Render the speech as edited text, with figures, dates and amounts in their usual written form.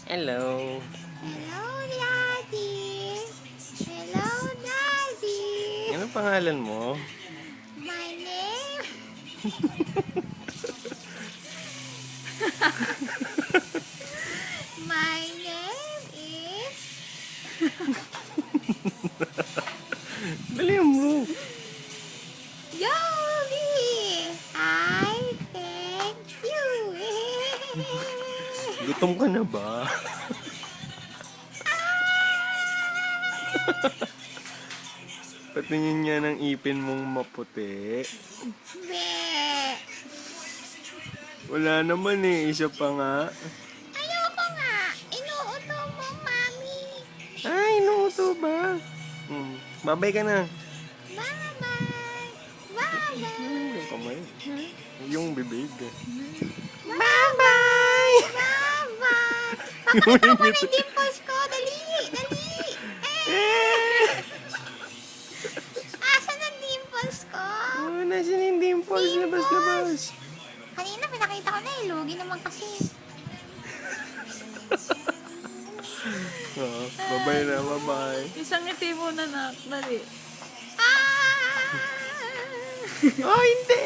Hello. Hello, Daddy. Hello, Daddy. Anong pangalan mo? My name... My name is... Dali mo. Yogi. I thank you. Gutom ka na ba? Patingin niya ng ipin mong maputi. Be. Wala naman eh. Isa pa nga. Ayoko nga. Inuuto mo, Mami. Ay, inuuto ba? Babay ka na. Bye-bye. Bye-bye. Yung kamay. Yung bibig. Bye-bye. Bye-bye. Pakita mo na yung dimples ko. Dali. Dali. Asan ang dimples ko? Oh, nasa yung dimples. Labas. Kanina pinakita ko na eh. Lugi naman kasi. Oh, babay na, babay. Isang ngiti muna na. Dali. Ah! Oh, hindi.